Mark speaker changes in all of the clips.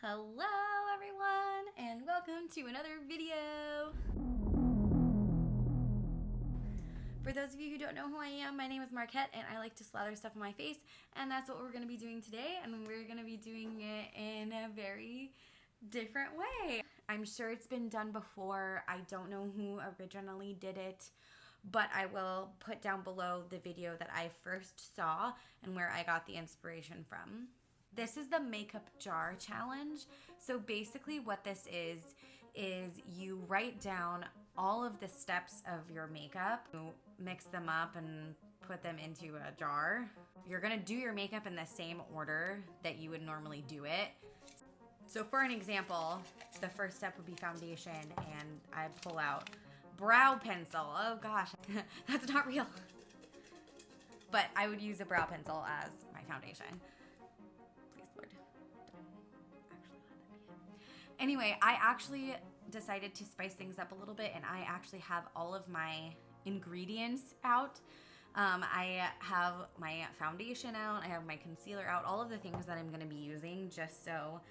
Speaker 1: Hello everyone and welcome to another video. For those of you who don't know who I am, my name is Marquette and I like to slather stuff on my face, and that's what we're going to be doing today, and we're going to be doing it in a very different way. I'm sure it's been done before. I don't know who originally did it, but I will put down below the video that I first saw and where I got the inspiration from. This is the makeup jar challenge. So basically what this is you write down all of the steps of your makeup, you mix them up and put them into a jar. You're gonna do your makeup in the same order that you would normally do it. So for an example, the first step would be foundation, and I pull out brow pencil. Oh gosh, that's not real. But I would use a brow pencil as my foundation. Please, Lord, don't actually let that be it. Anyway, I actually decided to spice things up a little bit, and I actually have all of my ingredients out. I have my foundation out, I have my concealer out, all of the things that I'm gonna be using, just so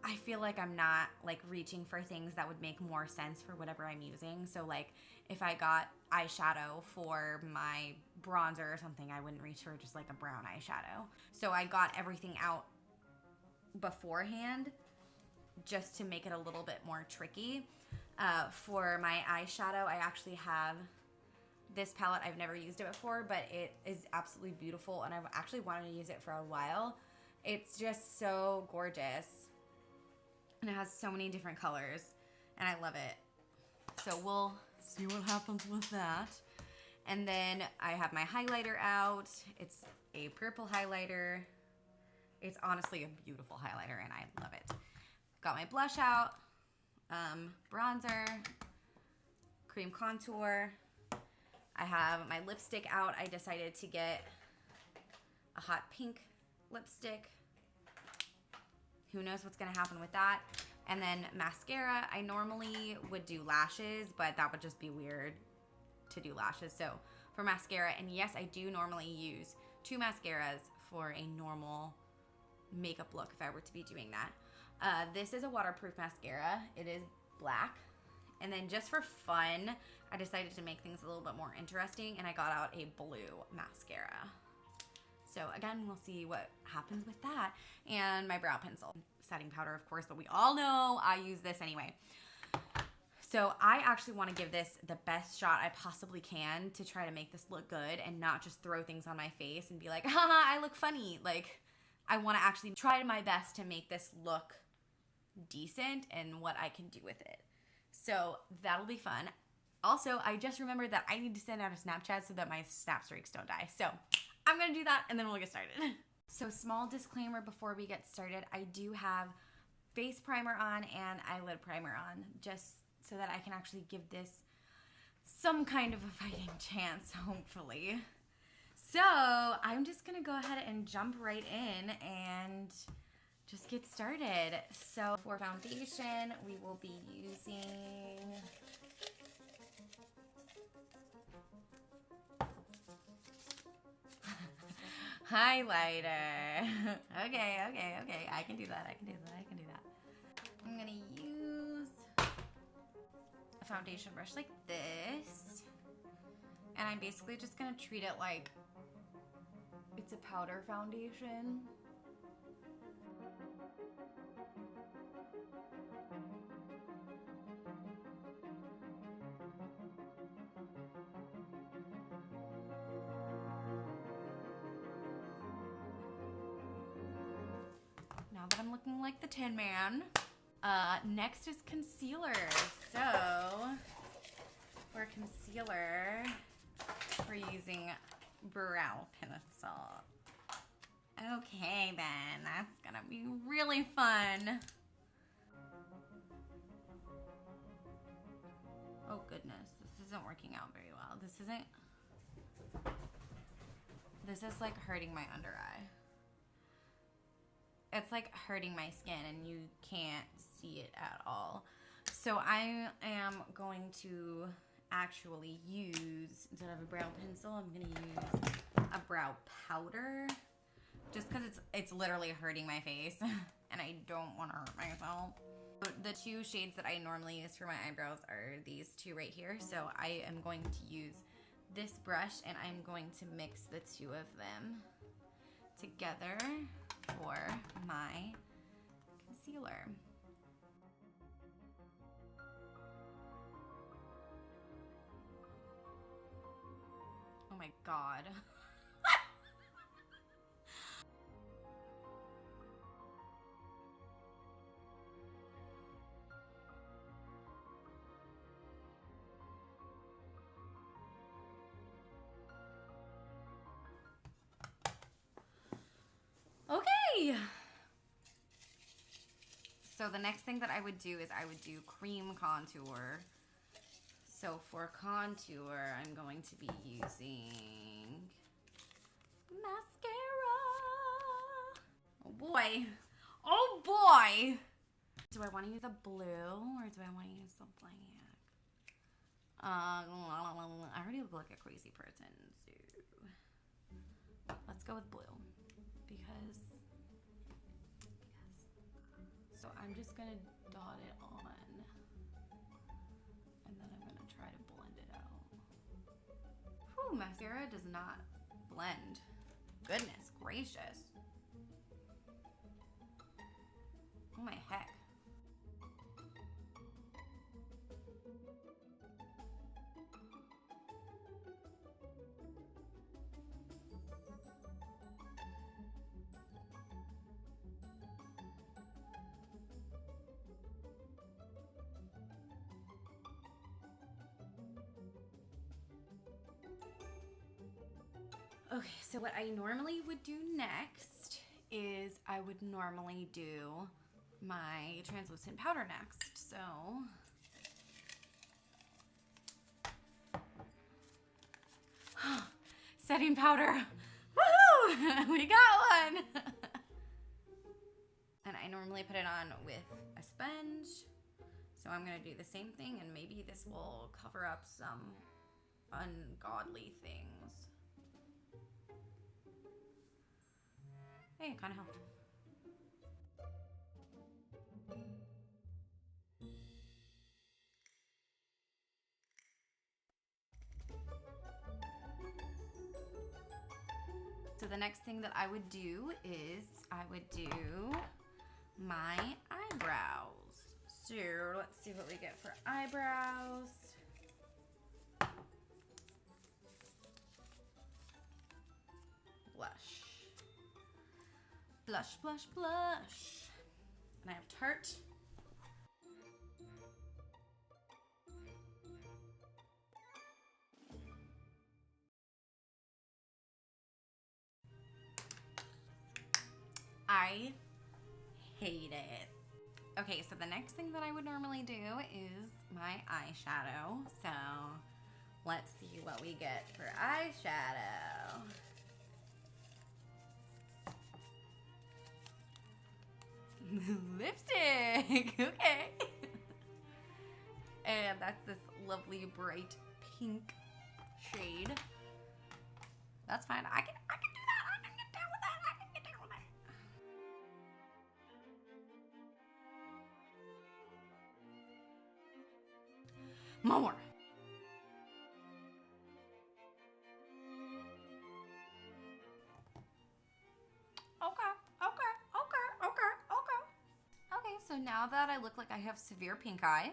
Speaker 1: I feel like I'm not like reaching for things that would make more sense for whatever I'm using. So like if I got eyeshadow for my bronzer or something, I wouldn't reach for just like a brown eyeshadow. So I got everything out beforehand just to make it a little bit more tricky. For my eyeshadow, I actually have this palette. I've never used it before, but it is absolutely beautiful, and I've actually wanted to use it for a while. It's just so gorgeous. And it has so many different colors, and I love it. So we'll see what happens with that. And then I have my highlighter out. It's a purple highlighter. It's honestly a beautiful highlighter, and I love it. Got my blush out, bronzer, cream contour. I have my lipstick out. I decided to get a hot pink lipstick. Who knows what's gonna happen with that. And then mascara. I normally would do lashes, but that would just be weird to do lashes. So for mascara, and yes, I do normally use 2 mascaras for a normal makeup look if I were to be doing that. This is a waterproof mascara. It is black. And then just for fun, I decided to make things a little bit more interesting, and I got out a blue mascara. So again, we'll see what happens with that. And my brow pencil. Setting powder, of course, but we all know I use this anyway. So I actually want to give this the best shot I possibly can to try to make this look good and not just throw things on my face and be like, haha, I look funny. Like, I want to actually try my best to make this look decent and what I can do with it. So that'll be fun. Also, I just remembered that I need to send out a Snapchat so that my snap streaks don't die. So I'm gonna do that, and then we'll get started. So small disclaimer before we get started, I do have face primer on and eyelid primer on, just so that I can actually give this some kind of a fighting chance, hopefully. So I'm just gonna go ahead and jump right in and just get started. So for foundation, we will be using highlighter. Okay. I can do that. I'm gonna use a foundation brush like this. And I'm basically just gonna treat it like it's a powder foundation. Now that I'm looking like the Tin Man. Next is concealer. So for concealer, we're using brow pencil. Okay then, that's gonna be really fun. Oh goodness, this isn't working out very well. This is like hurting my under eye. It's like hurting my skin, and you can't see it at all. So I am going to actually use, instead of a brow pencil, I'm gonna use a brow powder, just because it's literally hurting my face and and I don't want to hurt myself. The two shades that I normally use for my eyebrows are these two right here. So I am going to use this brush and I'm going to mix the two of them together for my concealer. Oh my God. Okay. So the next thing that I would do is I would do cream contour. So for contour, I'm going to be using mascara. Oh boy. Oh boy. Do I want to use a blue or do I want to use the black? I already look like a crazy person, so let's go with blue because so I'm just gonna dot it on and then I'm gonna try to blend it out. Whew, mascara does not blend. Goodness gracious. Oh my heck. Okay, so what I normally would do next is I would normally do my translucent powder next. So setting powder. Woohoo! We got one. And I normally put it on with a sponge. So I'm going to do the same thing and maybe this will cover up some ungodly things. Hey, it kind of helped. So the next thing that I would do is I would do my eyebrows. So let's see what we get for eyebrows. Blush. Blush, blush, blush. And I have Tarte. I hate it. Okay, so the next thing that I would normally do is my eyeshadow. So let's see what we get for eyeshadow. Lipstick, okay. And that's this lovely bright pink shade. That's fine. I can do that. I can get down with that. I can get down with that. More. Okay, so now that I look like I have severe pink eye,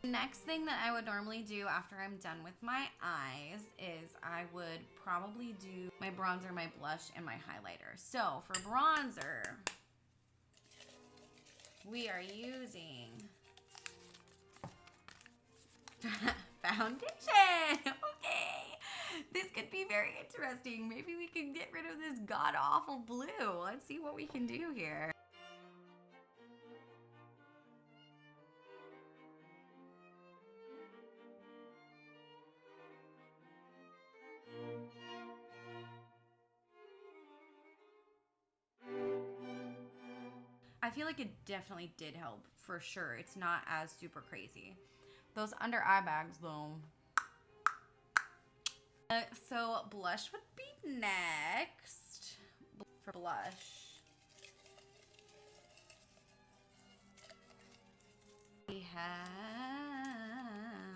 Speaker 1: the next thing that I would normally do after I'm done with my eyes is I would probably do my bronzer, my blush, and my highlighter. So for bronzer, we are using foundation. Okay, this could be very interesting. Maybe we can get rid of this god-awful blue. Let's see what we can do here. I feel like it definitely did help, for sure. It's not as super crazy. Those under eye bags, though. So blush would be next. For blush,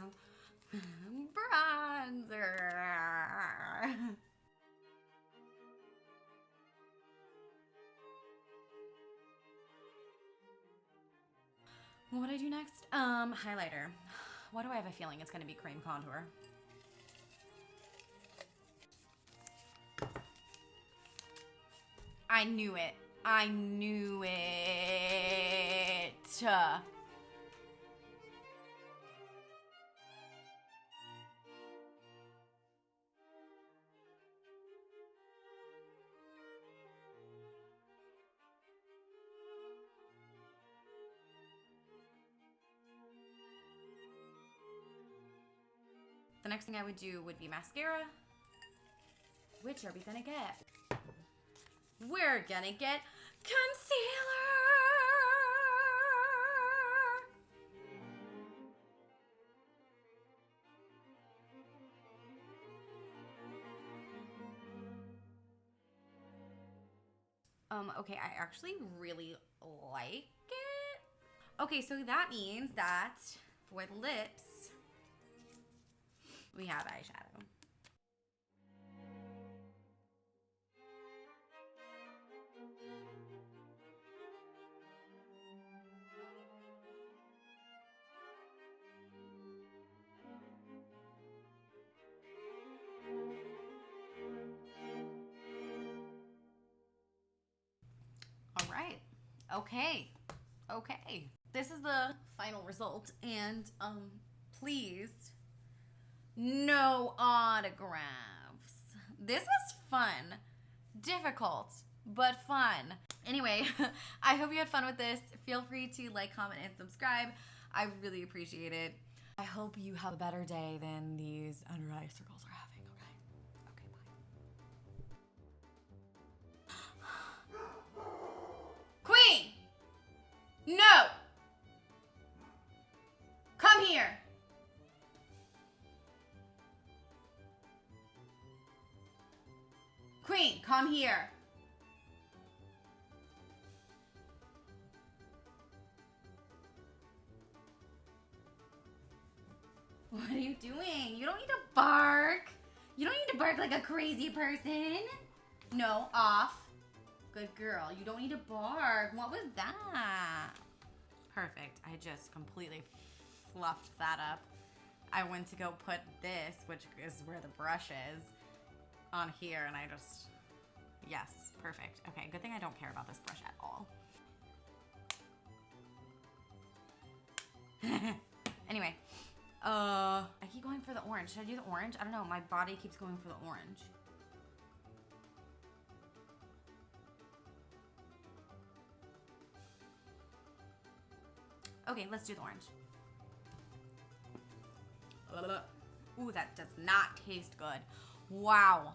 Speaker 1: have bronzer. What do I do next? Highlighter. Why do I have a feeling it's gonna be cream contour? I knew it. I knew it. The next thing I would do would be mascara. Which are we gonna get? We're gonna get concealer. Okay, I actually really like it. Okay, so that means that for the lips, we have eyeshadow. All right. Okay. Okay. This is the final result, and please, no autographs. This was fun. Difficult, but fun. Anyway, I hope you had fun with this. Feel free to like, comment, and subscribe. I really appreciate it. I hope you have a better day than these under eye circles are having, okay? Okay, bye. Queen! No! Come here! Queen, come here. What are you doing? You don't need to bark. You don't need to bark like a crazy person. No, off. Good girl. You don't need to bark. What was that? Perfect. I just completely fluffed that up. I went to go put this, which is where the brush is, on here, and I just, yes, perfect. Okay, good thing I don't care about this brush at all. Anyway, I keep going for the orange. Should I do the orange? I don't know, my body keeps going for the orange. Okay, let's do the orange. Ooh, that does not taste good. Wow.